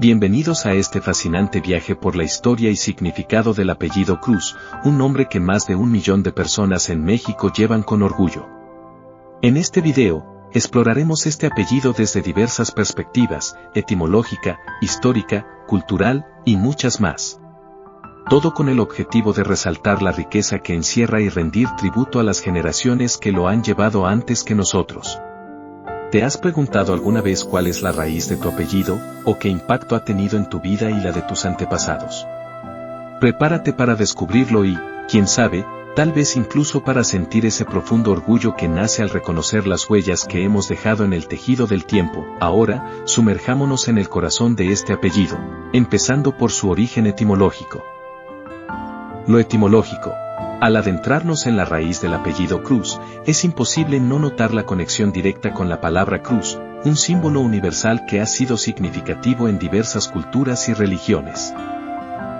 Bienvenidos a este fascinante viaje por la historia y significado del apellido Cruz, un nombre que más de 1 millón de personas en México llevan con orgullo. En este video, exploraremos este apellido desde diversas perspectivas, etimológica, histórica, cultural, y muchas más. Todo con el objetivo de resaltar la riqueza que encierra y rendir tributo a las generaciones que lo han llevado antes que nosotros. ¿Te has preguntado alguna vez cuál es la raíz de tu apellido, o qué impacto ha tenido en tu vida y la de tus antepasados? Prepárate para descubrirlo y, quién sabe, tal vez incluso para sentir ese profundo orgullo que nace al reconocer las huellas que hemos dejado en el tejido del tiempo. Ahora, sumerjámonos en el corazón de este apellido, empezando por su origen etimológico. Lo etimológico. Al adentrarnos en la raíz del apellido Cruz, es imposible no notar la conexión directa con la palabra cruz, un símbolo universal que ha sido significativo en diversas culturas y religiones.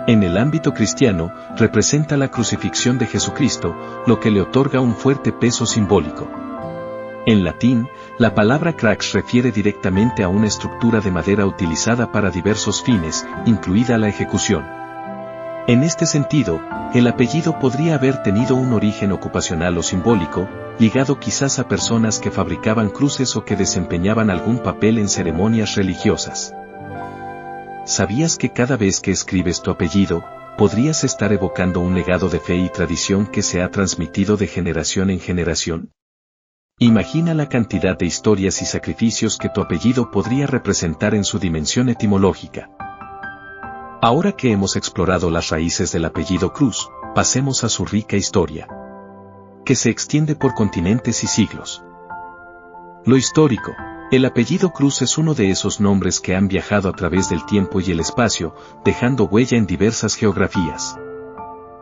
En el ámbito cristiano, representa la crucifixión de Jesucristo, lo que le otorga un fuerte peso simbólico. En latín, la palabra crux refiere directamente a una estructura de madera utilizada para diversos fines, incluida la ejecución. En este sentido, el apellido podría haber tenido un origen ocupacional o simbólico, ligado quizás a personas que fabricaban cruces o que desempeñaban algún papel en ceremonias religiosas. ¿Sabías que cada vez que escribes tu apellido, podrías estar evocando un legado de fe y tradición que se ha transmitido de generación en generación? Imagina la cantidad de historias y sacrificios que tu apellido podría representar en su dimensión etimológica. Ahora que hemos explorado las raíces del apellido Cruz, pasemos a su rica historia, que se extiende por continentes y siglos. Lo histórico. El apellido Cruz es uno de esos nombres que han viajado a través del tiempo y el espacio, dejando huella en diversas geografías.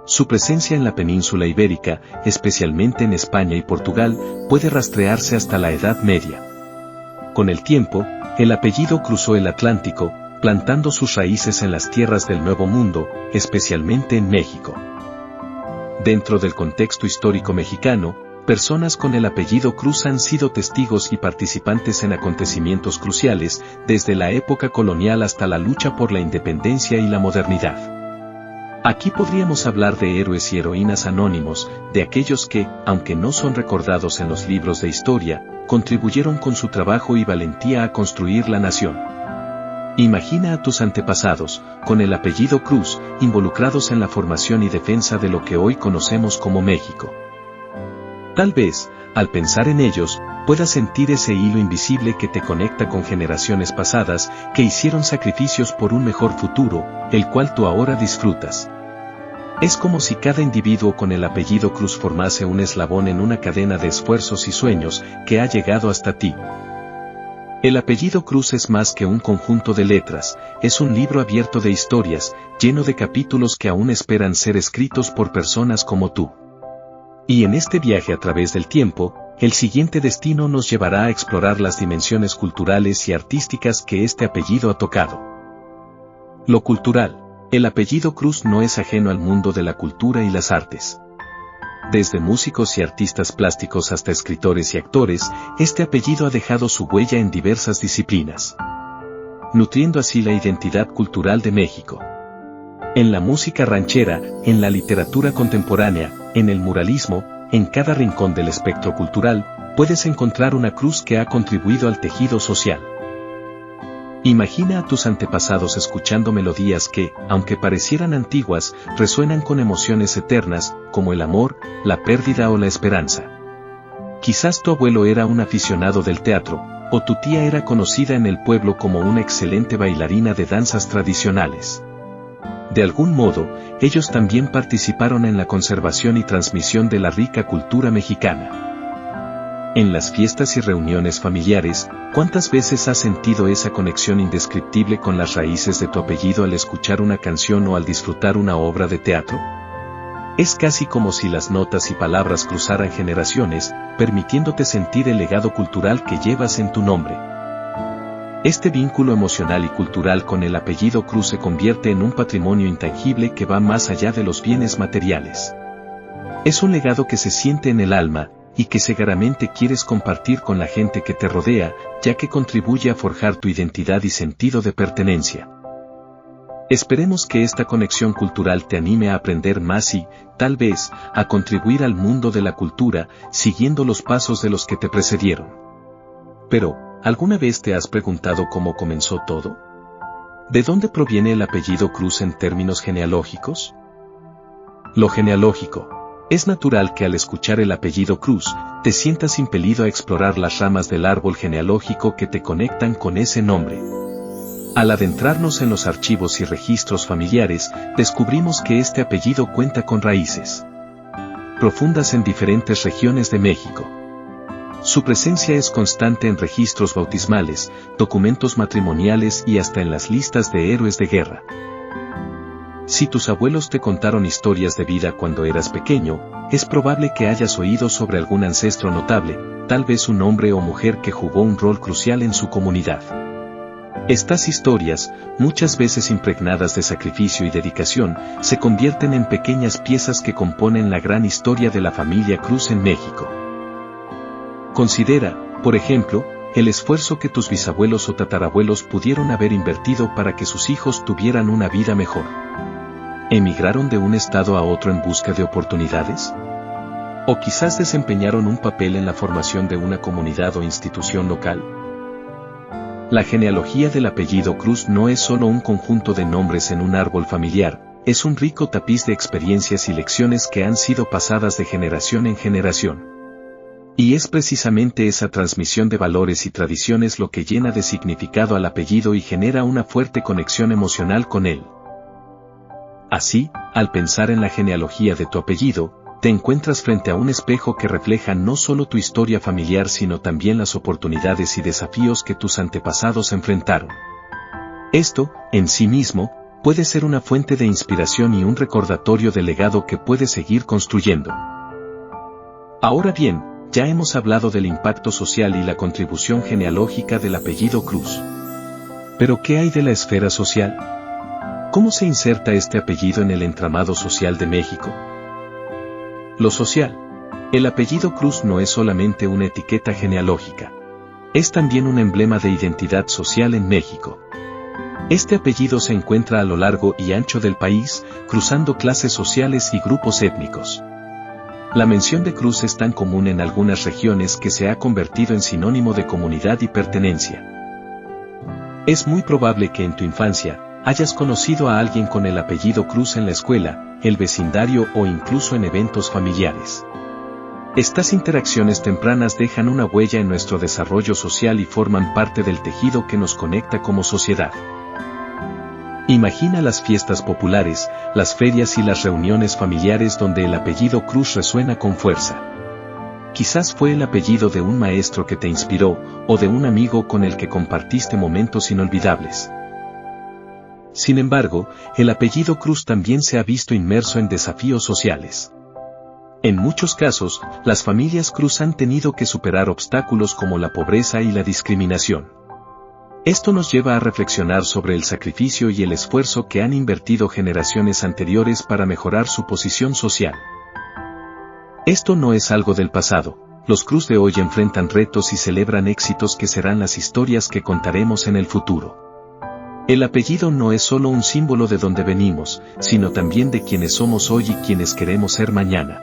Su presencia en la península ibérica, especialmente en España y Portugal, puede rastrearse hasta la Edad Media. Con el tiempo, el apellido cruzó el Atlántico, plantando sus raíces en las tierras del Nuevo Mundo, especialmente en México. Dentro del contexto histórico mexicano, personas con el apellido Cruz han sido testigos y participantes en acontecimientos cruciales, desde la época colonial hasta la lucha por la independencia y la modernidad. Aquí podríamos hablar de héroes y heroínas anónimos, de aquellos que, aunque no son recordados en los libros de historia, contribuyeron con su trabajo y valentía a construir la nación. Imagina a tus antepasados, con el apellido Cruz, involucrados en la formación y defensa de lo que hoy conocemos como México. Tal vez, al pensar en ellos, puedas sentir ese hilo invisible que te conecta con generaciones pasadas que hicieron sacrificios por un mejor futuro, el cual tú ahora disfrutas. Es como si cada individuo con el apellido Cruz formase un eslabón en una cadena de esfuerzos y sueños que ha llegado hasta ti. El apellido Cruz es más que un conjunto de letras, es un libro abierto de historias, lleno de capítulos que aún esperan ser escritos por personas como tú. Y en este viaje a través del tiempo, el siguiente destino nos llevará a explorar las dimensiones culturales y artísticas que este apellido ha tocado. Lo cultural. El apellido Cruz no es ajeno al mundo de la cultura y las artes. Desde músicos y artistas plásticos hasta escritores y actores, este apellido ha dejado su huella en diversas disciplinas, nutriendo así la identidad cultural de México. En la música ranchera, en la literatura contemporánea, en el muralismo, en cada rincón del espectro cultural, puedes encontrar una cruz que ha contribuido al tejido social. Imagina a tus antepasados escuchando melodías que, aunque parecieran antiguas, resuenan con emociones eternas, como el amor, la pérdida o la esperanza. Quizás tu abuelo era un aficionado del teatro, o tu tía era conocida en el pueblo como una excelente bailarina de danzas tradicionales. De algún modo, ellos también participaron en la conservación y transmisión de la rica cultura mexicana. En las fiestas y reuniones familiares, ¿cuántas veces has sentido esa conexión indescriptible con las raíces de tu apellido al escuchar una canción o al disfrutar una obra de teatro? Es casi como si las notas y palabras cruzaran generaciones, permitiéndote sentir el legado cultural que llevas en tu nombre. Este vínculo emocional y cultural con el apellido Cruz se convierte en un patrimonio intangible que va más allá de los bienes materiales. Es un legado que se siente en el alma, y que seguramente quieres compartir con la gente que te rodea, ya que contribuye a forjar tu identidad y sentido de pertenencia. Esperemos que esta conexión cultural te anime a aprender más y, tal vez, a contribuir al mundo de la cultura, siguiendo los pasos de los que te precedieron. Pero, ¿alguna vez te has preguntado cómo comenzó todo? ¿De dónde proviene el apellido Cruz en términos genealógicos? Lo genealógico. Es natural que al escuchar el apellido Cruz, te sientas impelido a explorar las ramas del árbol genealógico que te conectan con ese nombre. Al adentrarnos en los archivos y registros familiares, descubrimos que este apellido cuenta con raíces profundas en diferentes regiones de México. Su presencia es constante en registros bautismales, documentos matrimoniales y hasta en las listas de héroes de guerra. Si tus abuelos te contaron historias de vida cuando eras pequeño, es probable que hayas oído sobre algún ancestro notable, tal vez un hombre o mujer que jugó un rol crucial en su comunidad. Estas historias, muchas veces impregnadas de sacrificio y dedicación, se convierten en pequeñas piezas que componen la gran historia de la familia Cruz en México. Considera, por ejemplo, el esfuerzo que tus bisabuelos o tatarabuelos pudieron haber invertido para que sus hijos tuvieran una vida mejor. ¿Emigraron de un estado a otro en busca de oportunidades? ¿O quizás desempeñaron un papel en la formación de una comunidad o institución local? La genealogía del apellido Cruz no es solo un conjunto de nombres en un árbol familiar, es un rico tapiz de experiencias y lecciones que han sido pasadas de generación en generación. Y es precisamente esa transmisión de valores y tradiciones lo que llena de significado al apellido y genera una fuerte conexión emocional con él. Así, al pensar en la genealogía de tu apellido, te encuentras frente a un espejo que refleja no solo tu historia familiar sino también las oportunidades y desafíos que tus antepasados enfrentaron. Esto, en sí mismo, puede ser una fuente de inspiración y un recordatorio del legado que puedes seguir construyendo. Ahora bien, ya hemos hablado del impacto social y la contribución genealógica del apellido Cruz. ¿Pero qué hay de la esfera social? ¿Cómo se inserta este apellido en el entramado social de México? Lo social. El apellido Cruz no es solamente una etiqueta genealógica. Es también un emblema de identidad social en México. Este apellido se encuentra a lo largo y ancho del país, cruzando clases sociales y grupos étnicos. La mención de Cruz es tan común en algunas regiones que se ha convertido en sinónimo de comunidad y pertenencia. Es muy probable que en tu infancia, hayas conocido a alguien con el apellido Cruz en la escuela, el vecindario o incluso en eventos familiares. Estas interacciones tempranas dejan una huella en nuestro desarrollo social y forman parte del tejido que nos conecta como sociedad. Imagina las fiestas populares, las ferias y las reuniones familiares donde el apellido Cruz resuena con fuerza. Quizás fue el apellido de un maestro que te inspiró, o de un amigo con el que compartiste momentos inolvidables. Sin embargo, el apellido Cruz también se ha visto inmerso en desafíos sociales. En muchos casos, las familias Cruz han tenido que superar obstáculos como la pobreza y la discriminación. Esto nos lleva a reflexionar sobre el sacrificio y el esfuerzo que han invertido generaciones anteriores para mejorar su posición social. Esto no es algo del pasado, los Cruz de hoy enfrentan retos y celebran éxitos que serán las historias que contaremos en el futuro. El apellido no es solo un símbolo de dónde venimos, sino también de quienes somos hoy y quienes queremos ser mañana.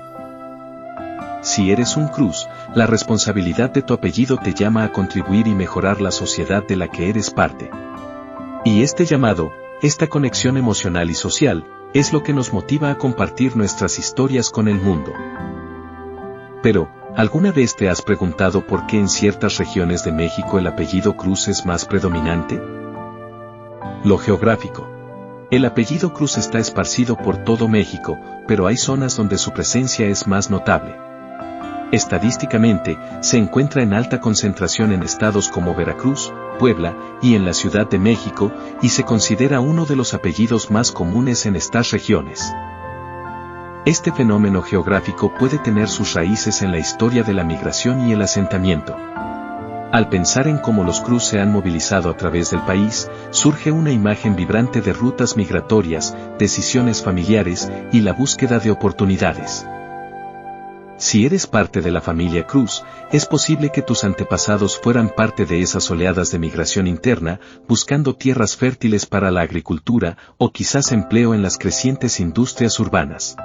Si eres un Cruz, la responsabilidad de tu apellido te llama a contribuir y mejorar la sociedad de la que eres parte. Y este llamado, esta conexión emocional y social, es lo que nos motiva a compartir nuestras historias con el mundo. Pero, ¿alguna vez te has preguntado por qué en ciertas regiones de México el apellido Cruz es más predominante? Lo geográfico. El apellido Cruz está esparcido por todo México, pero hay zonas donde su presencia es más notable. Estadísticamente, se encuentra en alta concentración en estados como Veracruz, Puebla y en la Ciudad de México, y se considera uno de los apellidos más comunes en estas regiones. Este fenómeno geográfico puede tener sus raíces en la historia de la migración y el asentamiento. Al pensar en cómo los Cruz se han movilizado a través del país, surge una imagen vibrante de rutas migratorias, decisiones familiares y la búsqueda de oportunidades. Si eres parte de la familia Cruz, es posible que tus antepasados fueran parte de esas oleadas de migración interna, buscando tierras fértiles para la agricultura o quizás empleo en las crecientes industrias urbanas.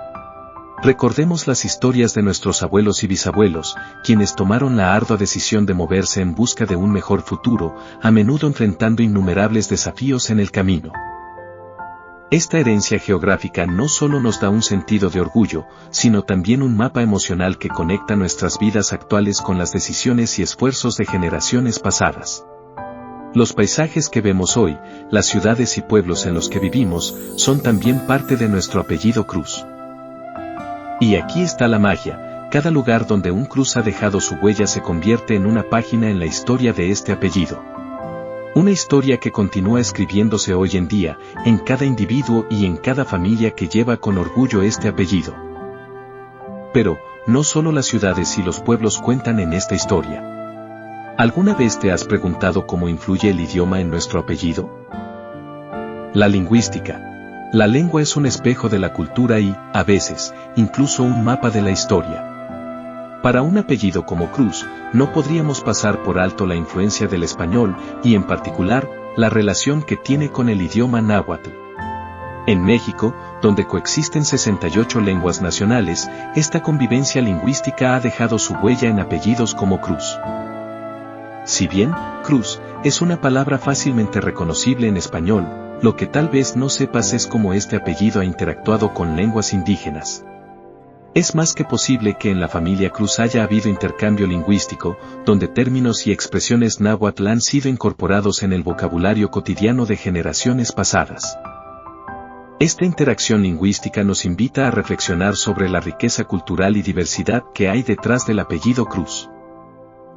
Recordemos las historias de nuestros abuelos y bisabuelos, quienes tomaron la ardua decisión de moverse en busca de un mejor futuro, a menudo enfrentando innumerables desafíos en el camino. Esta herencia geográfica no solo nos da un sentido de orgullo, sino también un mapa emocional que conecta nuestras vidas actuales con las decisiones y esfuerzos de generaciones pasadas. Los paisajes que vemos hoy, las ciudades y pueblos en los que vivimos, son también parte de nuestro apellido Cruz. Y aquí está la magia: cada lugar donde un Cruz ha dejado su huella se convierte en una página en la historia de este apellido. Una historia que continúa escribiéndose hoy en día, en cada individuo y en cada familia que lleva con orgullo este apellido. Pero, no solo las ciudades y los pueblos cuentan en esta historia. ¿Alguna vez te has preguntado cómo influye el idioma en nuestro apellido? La lingüística. La lengua es un espejo de la cultura y, a veces, incluso un mapa de la historia. Para un apellido como Cruz, no podríamos pasar por alto la influencia del español y, en particular, la relación que tiene con el idioma náhuatl. En México, donde coexisten 68 lenguas nacionales, esta convivencia lingüística ha dejado su huella en apellidos como Cruz. Si bien, Cruz, es una palabra fácilmente reconocible en español, lo que tal vez no sepas es cómo este apellido ha interactuado con lenguas indígenas. Es más que posible que en la familia Cruz haya habido intercambio lingüístico, donde términos y expresiones náhuatl han sido incorporados en el vocabulario cotidiano de generaciones pasadas. Esta interacción lingüística nos invita a reflexionar sobre la riqueza cultural y diversidad que hay detrás del apellido Cruz.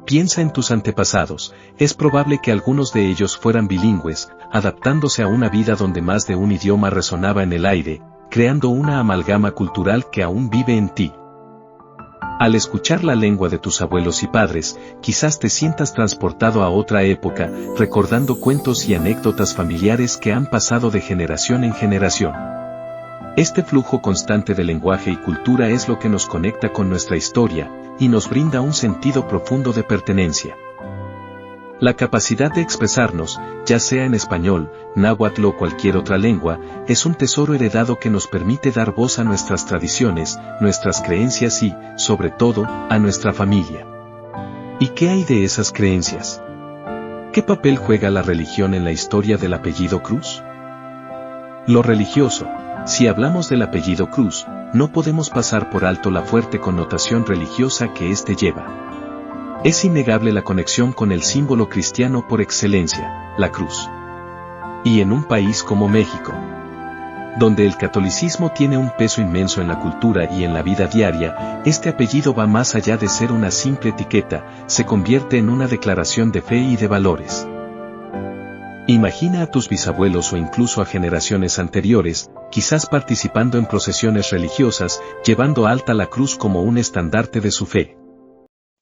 Piensa en tus antepasados, es probable que algunos de ellos fueran bilingües, adaptándose a una vida donde más de un idioma resonaba en el aire, creando una amalgama cultural que aún vive en ti. Al escuchar la lengua de tus abuelos y padres, quizás te sientas transportado a otra época, recordando cuentos y anécdotas familiares que han pasado de generación en generación. Este flujo constante de lenguaje y cultura es lo que nos conecta con nuestra historia, y nos brinda un sentido profundo de pertenencia. La capacidad de expresarnos, ya sea en español, náhuatl o cualquier otra lengua, es un tesoro heredado que nos permite dar voz a nuestras tradiciones, nuestras creencias y, sobre todo, a nuestra familia. ¿Y qué hay de esas creencias? ¿Qué papel juega la religión en la historia del apellido Cruz? Lo religioso. Si hablamos del apellido Cruz, no podemos pasar por alto la fuerte connotación religiosa que éste lleva. Es innegable la conexión con el símbolo cristiano por excelencia, la cruz. Y en un país como México, donde el catolicismo tiene un peso inmenso en la cultura y en la vida diaria, este apellido va más allá de ser una simple etiqueta, se convierte en una declaración de fe y de valores. Imagina a tus bisabuelos o incluso a generaciones anteriores, quizás participando en procesiones religiosas, llevando alta la cruz como un estandarte de su fe.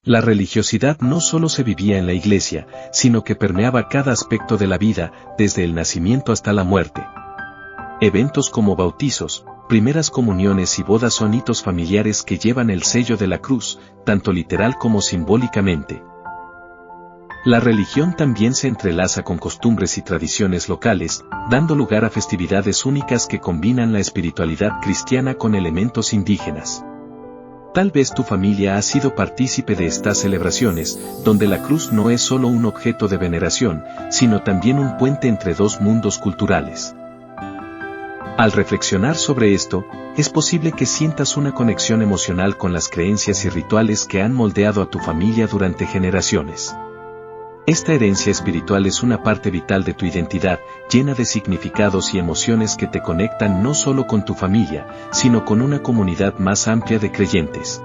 La religiosidad no solo se vivía en la iglesia, sino que permeaba cada aspecto de la vida, desde el nacimiento hasta la muerte. Eventos como bautizos, primeras comuniones y bodas son hitos familiares que llevan el sello de la cruz, tanto literal como simbólicamente. La religión también se entrelaza con costumbres y tradiciones locales, dando lugar a festividades únicas que combinan la espiritualidad cristiana con elementos indígenas. Tal vez tu familia ha sido partícipe de estas celebraciones, donde la cruz no es solo un objeto de veneración, sino también un puente entre dos mundos culturales. Al reflexionar sobre esto, es posible que sientas una conexión emocional con las creencias y rituales que han moldeado a tu familia durante generaciones. Esta herencia espiritual es una parte vital de tu identidad, llena de significados y emociones que te conectan no solo con tu familia, sino con una comunidad más amplia de creyentes.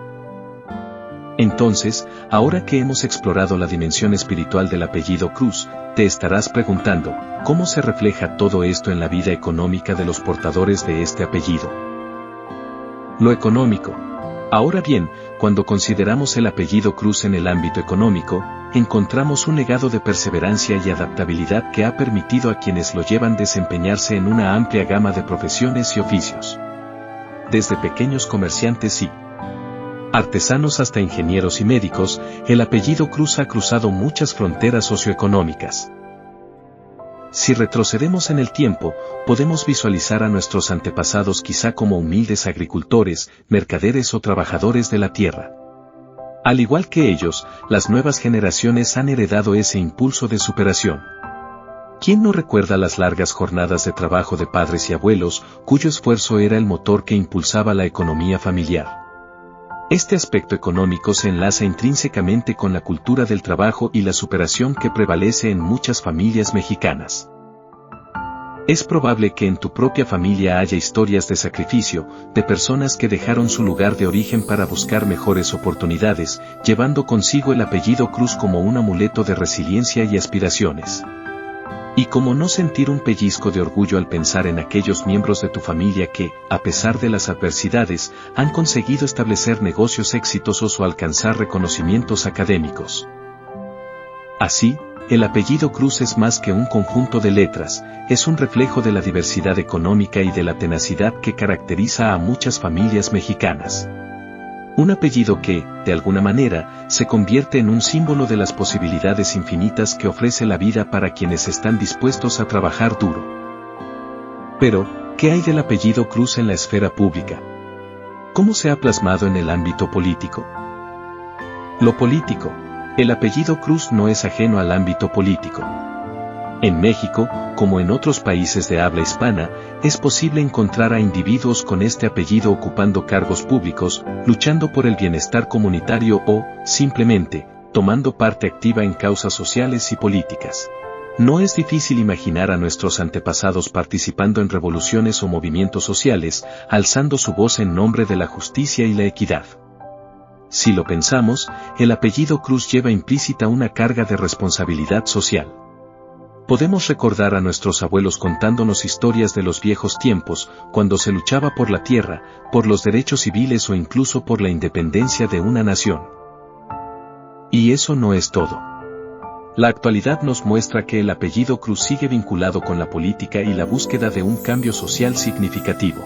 Entonces, ahora que hemos explorado la dimensión espiritual del apellido Cruz, te estarás preguntando, ¿cómo se refleja todo esto en la vida económica de los portadores de este apellido? Lo económico. Ahora bien, cuando consideramos el apellido Cruz en el ámbito económico, encontramos un legado de perseverancia y adaptabilidad que ha permitido a quienes lo llevan desempeñarse en una amplia gama de profesiones y oficios. Desde pequeños comerciantes y artesanos hasta ingenieros y médicos, el apellido Cruz ha cruzado muchas fronteras socioeconómicas. Si retrocedemos en el tiempo, podemos visualizar a nuestros antepasados quizá como humildes agricultores, mercaderes o trabajadores de la tierra. Al igual que ellos, las nuevas generaciones han heredado ese impulso de superación. ¿Quién no recuerda las largas jornadas de trabajo de padres y abuelos, cuyo esfuerzo era el motor que impulsaba la economía familiar? Este aspecto económico se enlaza intrínsecamente con la cultura del trabajo y la superación que prevalece en muchas familias mexicanas. Es probable que en tu propia familia haya historias de sacrificio, de personas que dejaron su lugar de origen para buscar mejores oportunidades, llevando consigo el apellido Cruz como un amuleto de resiliencia y aspiraciones. Y cómo no sentir un pellizco de orgullo al pensar en aquellos miembros de tu familia que, a pesar de las adversidades, han conseguido establecer negocios exitosos o alcanzar reconocimientos académicos. Así, el apellido Cruz es más que un conjunto de letras, es un reflejo de la diversidad económica y de la tenacidad que caracteriza a muchas familias mexicanas. Un apellido que, de alguna manera, se convierte en un símbolo de las posibilidades infinitas que ofrece la vida para quienes están dispuestos a trabajar duro. Pero, ¿qué hay del apellido Cruz en la esfera pública? ¿Cómo se ha plasmado en el ámbito político? Lo político. El apellido Cruz no es ajeno al ámbito político. En México, como en otros países de habla hispana, es posible encontrar a individuos con este apellido ocupando cargos públicos, luchando por el bienestar comunitario o, simplemente, tomando parte activa en causas sociales y políticas. No es difícil imaginar a nuestros antepasados participando en revoluciones o movimientos sociales, alzando su voz en nombre de la justicia y la equidad. Si lo pensamos, el apellido Cruz lleva implícita una carga de responsabilidad social. Podemos recordar a nuestros abuelos contándonos historias de los viejos tiempos, cuando se luchaba por la tierra, por los derechos civiles o incluso por la independencia de una nación. Y eso no es todo. La actualidad nos muestra que el apellido Cruz sigue vinculado con la política y la búsqueda de un cambio social significativo.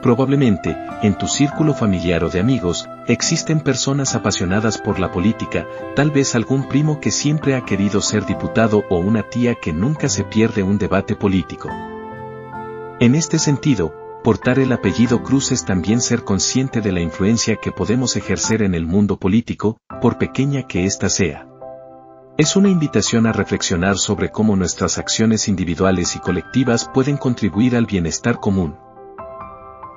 Probablemente, en tu círculo familiar o de amigos, existen personas apasionadas por la política, tal vez algún primo que siempre ha querido ser diputado o una tía que nunca se pierde un debate político. En este sentido, portar el apellido Cruz es también ser consciente de la influencia que podemos ejercer en el mundo político, por pequeña que ésta sea. Es una invitación a reflexionar sobre cómo nuestras acciones individuales y colectivas pueden contribuir al bienestar común.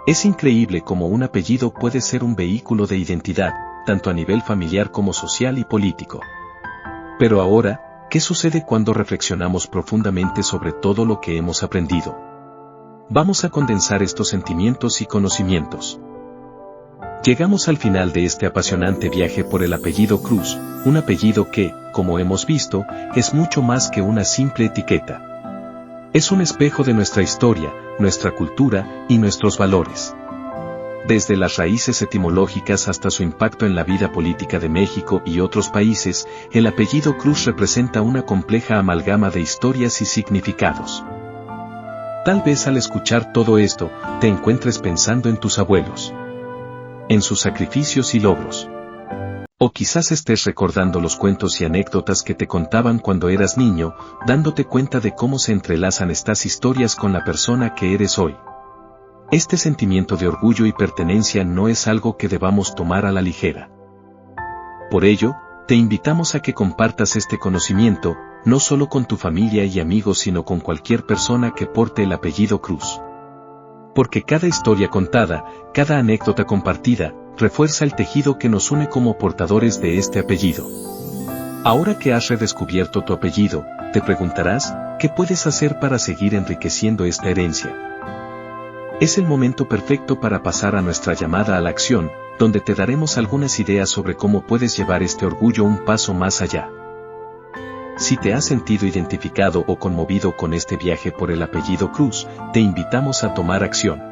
Es increíble cómo un apellido puede ser un vehículo de identidad, tanto a nivel familiar como social y político. Pero ahora, ¿qué sucede cuando reflexionamos profundamente sobre todo lo que hemos aprendido? Vamos a condensar estos sentimientos y conocimientos. Llegamos al final de este apasionante viaje por el apellido Cruz, un apellido que, como hemos visto, es mucho más que una simple etiqueta. Es un espejo de nuestra historia, nuestra cultura y nuestros valores. Desde las raíces etimológicas hasta su impacto en la vida política de México y otros países, el apellido Cruz representa una compleja amalgama de historias y significados. Tal vez al escuchar todo esto, te encuentres pensando en tus abuelos, en sus sacrificios y logros. O quizás estés recordando los cuentos y anécdotas que te contaban cuando eras niño, dándote cuenta de cómo se entrelazan estas historias con la persona que eres hoy. Este sentimiento de orgullo y pertenencia no es algo que debamos tomar a la ligera. Por ello, te invitamos a que compartas este conocimiento, no solo con tu familia y amigos sino con cualquier persona que porte el apellido Cruz. Porque cada historia contada, cada anécdota compartida, refuerza el tejido que nos une como portadores de este apellido. Ahora que has redescubierto tu apellido, te preguntarás, ¿qué puedes hacer para seguir enriqueciendo esta herencia? Es el momento perfecto para pasar a nuestra llamada a la acción, donde te daremos algunas ideas sobre cómo puedes llevar este orgullo un paso más allá. Si te has sentido identificado o conmovido con este viaje por el apellido Cruz, te invitamos a tomar acción.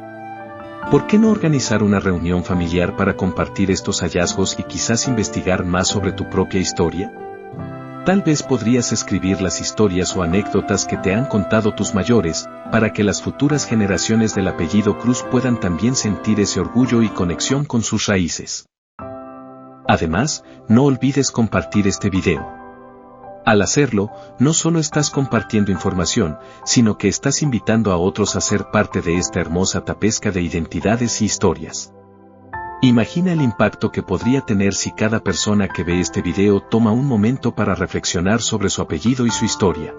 ¿Por qué no organizar una reunión familiar para compartir estos hallazgos y quizás investigar más sobre tu propia historia? Tal vez podrías escribir las historias o anécdotas que te han contado tus mayores, para que las futuras generaciones del apellido Cruz puedan también sentir ese orgullo y conexión con sus raíces. Además, no olvides compartir este video. Al hacerlo, no solo estás compartiendo información, sino que estás invitando a otros a ser parte de esta hermosa tapesca de identidades y historias. Imagina el impacto que podría tener si cada persona que ve este video toma un momento para reflexionar sobre su apellido y su historia.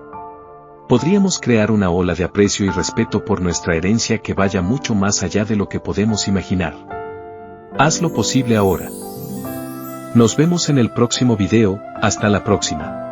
Podríamos crear una ola de aprecio y respeto por nuestra herencia que vaya mucho más allá de lo que podemos imaginar. Haz lo posible ahora. Nos vemos en el próximo video, hasta la próxima.